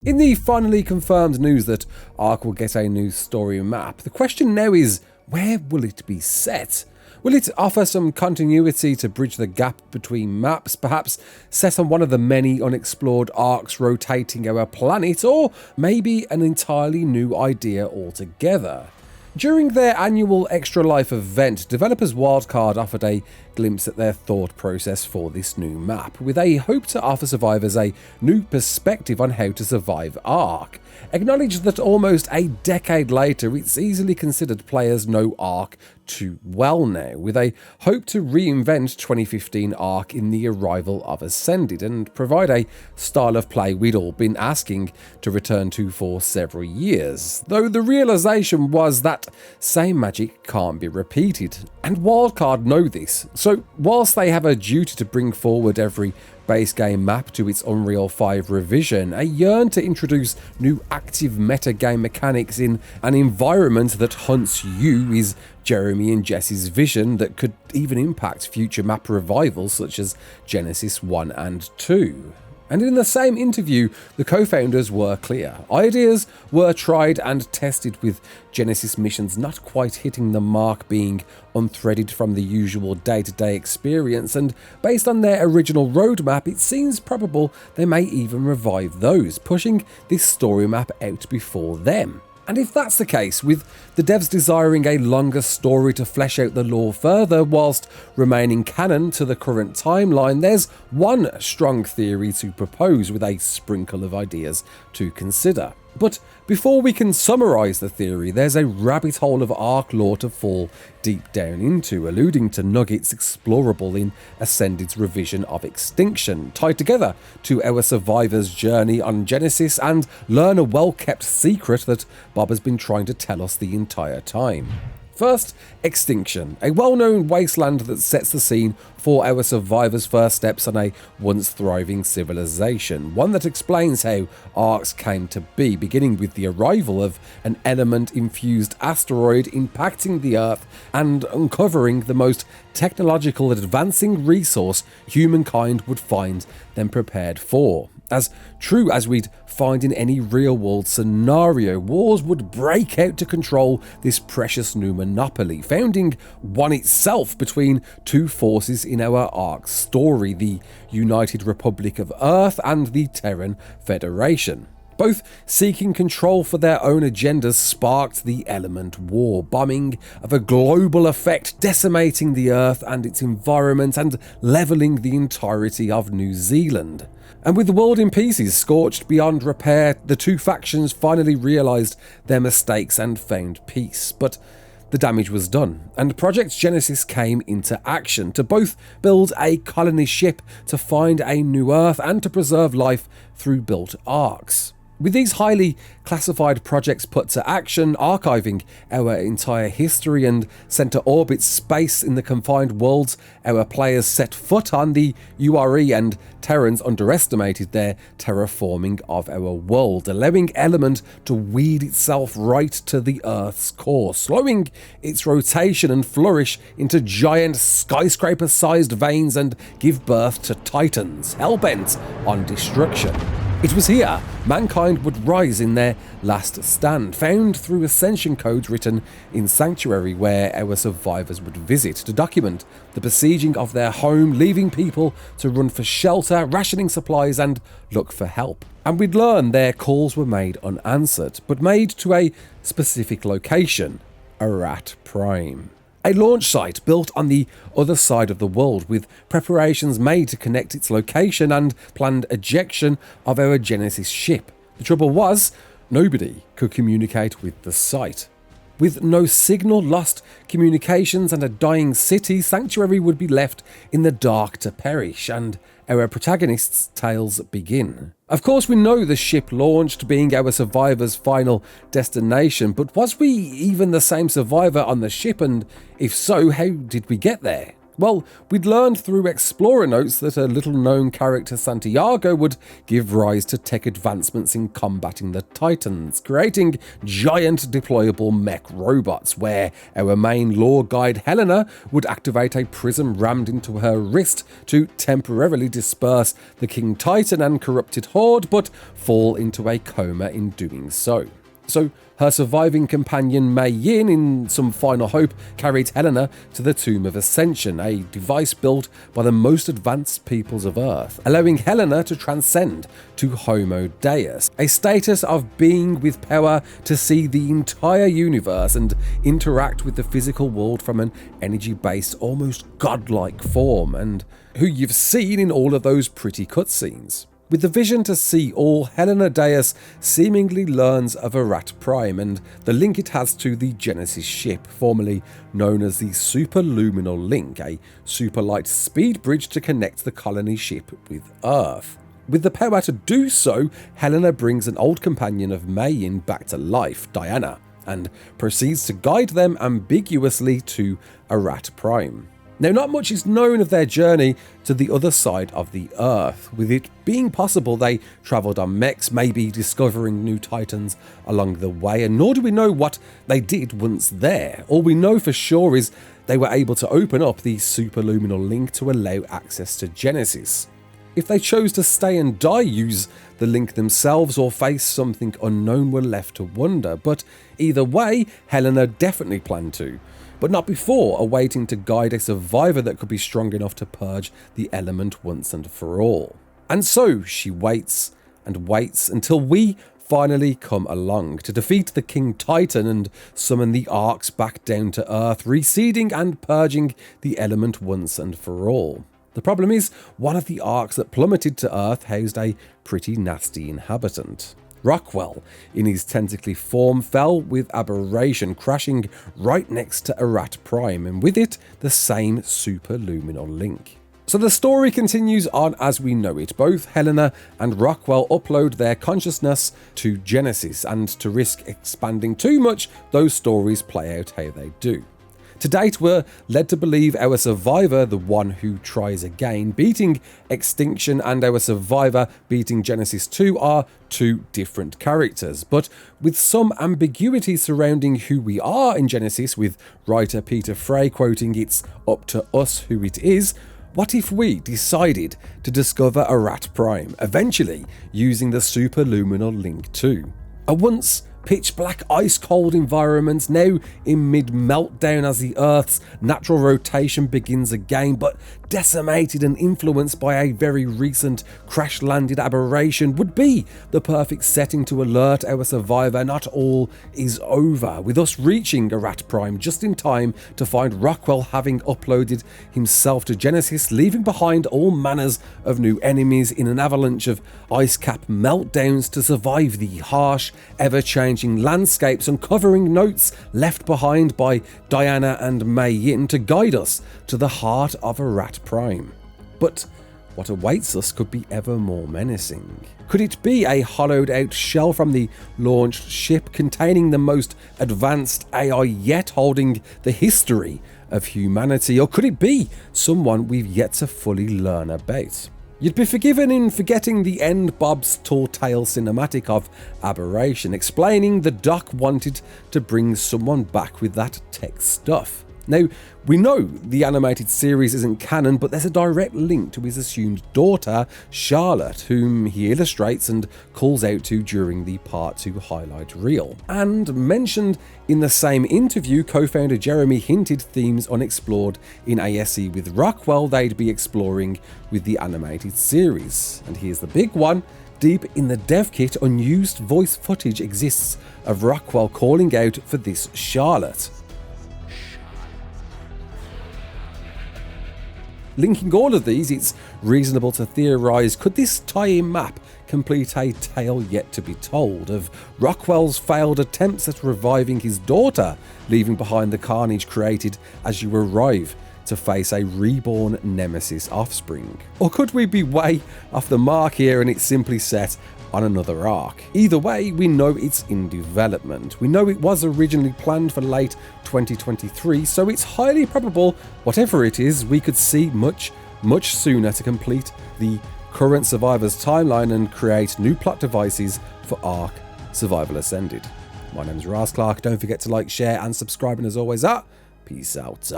In the finally confirmed news that ARK will get a new story map, the question now is, where will it be set? Will it offer some continuity to bridge the gap between maps, perhaps set on one of the many unexplored arcs rotating our planet, or maybe an entirely new idea altogether? During their annual Extra Life event, developers Wildcard offered a glimpse at their thought process for this new map, with a hope to offer survivors a new perspective on how to survive ARK. Acknowledged that almost a decade later, it's easily considered players know ARK too well now, with a hope to reinvent 2015 ARK in the arrival of Ascended and provide a style of play we'd all been asking to return to for several years, though the realisation was that same magic can't be repeated, and Wildcard know this, so whilst they have a duty to bring forward every base game map to its Unreal 5 revision, a yearn to introduce new active metagame mechanics in an environment that hunts you is Jeremy and Jesse's vision that could even impact future map revivals such as Genesis 1 and 2. And in the same interview, the co-founders were clear. Ideas were tried and tested, with Genesis missions not quite hitting the mark, being unthreaded from the usual day-to-day experience, and based on their original roadmap, it seems probable they may even revive those, pushing this story map out before them. And if that's the case, with the devs desiring a longer story to flesh out the lore further whilst remaining canon to the current timeline, there's one strong theory to propose with a sprinkle of ideas to consider. But before we can summarise the theory, there's a rabbit hole of ARK lore to fall deep down into, alluding to nuggets explorable in Ascended's revision of Extinction, tied together to our survivor's journey on Genesis, and learn a well-kept secret that Bob has been trying to tell us the entire time. First, Extinction, a well-known wasteland that sets the scene for our survivors' first steps on a once-thriving civilization, one that explains how ARKs came to be, beginning with the arrival of an element-infused asteroid impacting the Earth and uncovering the most technological advancing resource humankind would find them prepared for. As true as we'd find in any real-world scenario, wars would break out to control this precious new monopoly, founding one itself between two forces in our ARK story, the United Republic of Earth and the Terran Federation. Both seeking control for their own agendas sparked the Element War, bombing of a global effect, decimating the Earth and its environment and levelling the entirety of New Zealand. And with the world in pieces, scorched beyond repair, the two factions finally realised their mistakes and found peace. But the damage was done, and Project Genesis came into action to both build a colony ship to find a new Earth and to preserve life through built arcs. With these highly classified projects put to action, archiving our entire history and sent to orbit space in the confined worlds our players set foot on, the URE and Terrans underestimated their terraforming of our world, allowing Element to weed itself right to the Earth's core, slowing its rotation and flourish into giant skyscraper-sized veins and give birth to titans, hell-bent on destruction. It was here mankind would rise in their last stand, found through ascension codes written in Sanctuary, where our survivors would visit to document the besieging of their home, leaving people to run for shelter, rationing supplies and look for help. And we'd learn their calls were made unanswered, but made to a specific location, Arat Prime. A launch site built on the other side of the world, with preparations made to connect its location and planned ejection of our Genesis ship. The trouble was, nobody could communicate with the site. With no signal, lost communications and a dying city, Sanctuary would be left in the dark to perish, and our protagonists' tales begin. Of course, we know the ship launched, being our survivors' final destination, but was we even the same survivor on the ship, and if so, how did we get there? Well, we'd learned through Explorer notes that a little-known character Santiago would give rise to tech advancements in combating the Titans, creating giant deployable mech robots, where our main lore guide Helena would activate a prism rammed into her wrist to temporarily disperse the King Titan and corrupted horde, but fall into a coma in doing so. So her surviving companion Mei Yin, in some final hope, carried Helena to the Tomb of Ascension, a device built by the most advanced peoples of Earth, allowing Helena to transcend to Homo Deus, a status of being with power to see the entire universe and interact with the physical world from an energy-based, almost godlike form, and who you've seen in all of those pretty cutscenes. With the vision to see all, Helena Deus seemingly learns of Arat Prime and the link it has to the Genesis ship, formerly known as the Superluminal Link, a superlight speed bridge to connect the colony ship with Earth. With the power to do so, Helena brings an old companion of Mei Yin back to life, Diana, and proceeds to guide them ambiguously to Arat Prime. Now, not much is known of their journey to the other side of the Earth, with it being possible they travelled on mechs, maybe discovering new Titans along the way, and nor do we know what they did once there. All we know for sure is they were able to open up the Superluminal Link to allow access to Genesis. If they chose to stay and die, use the link themselves, or face something unknown, were left to wonder, but either way, Helena definitely planned to. But not before awaiting to guide a survivor that could be strong enough to purge the element once and for all. And so she waits and waits until we finally come along to defeat the King Titan and summon the ARKs back down to Earth, reseeding and purging the element once and for all. The problem is, one of the ARKs that plummeted to Earth housed a pretty nasty inhabitant. Rockwell, in his tentacly form, fell with Aberration, crashing right next to Arat Prime, and with it, the same superluminal link. So the story continues on as we know it. Both Helena and Rockwell upload their consciousness to Genesis, and to risk expanding too much, those stories play out how they do. To date, we're led to believe our survivor, the one who tries again, beating Extinction, and our survivor beating Genesis 2 are two different characters, but with some ambiguity surrounding who we are in Genesis, with writer Peter Frey quoting "It's up to us who it is." What if we decided to discover Arat Prime, eventually using the Superluminal Link too? A once pitch black ice cold environment, now in mid meltdown as the Earth's natural rotation begins again, but decimated and influenced by a very recent crash landed aberration, would be the perfect setting to alert our survivor not all is over, with us reaching Arat Prime just in time to find Rockwell having uploaded himself to Genesis, leaving behind all manners of new enemies in an avalanche of ice cap meltdowns to survive the harsh, ever-changing landscapes, uncovering notes left behind by Diana and Mei Yin to guide us to the heart of Arat Prime. But what awaits us could be ever more menacing. Could it be a hollowed out shell from the launched ship containing the most advanced AI yet, holding the history of humanity? Or could it be someone we've yet to fully learn about? You'd be forgiven in forgetting the end Bob's Tall Tale cinematic of Aberration, explaining the Doc wanted to bring someone back with that tech stuff. Now, we know the animated series isn't canon, but there's a direct link to his assumed daughter, Charlotte, whom he illustrates and calls out to during the Part 2 highlight reel. And mentioned in the same interview, co-founder Jeremy hinted themes unexplored in ASE with Rockwell they'd be exploring with the animated series. And here's the big one. Deep in the dev kit, unused voice footage exists of Rockwell calling out for this Charlotte. Linking all of these, it's reasonable to theorise, could this tie-in map complete a tale yet to be told of Rockwell's failed attempts at reviving his daughter, leaving behind the carnage created as you arrive to face a reborn nemesis offspring? Or could we be way off the mark here and it's simply set on another ARK. Either way, we know it's in development. We know it was originally planned for late 2023, so it's highly probable, whatever it is, we could see much sooner to complete the current Survivors timeline and create new plot devices for ARK Survival Ascended. My name is Raasclark. Don't forget to like, share, and subscribe, and as always, peace out.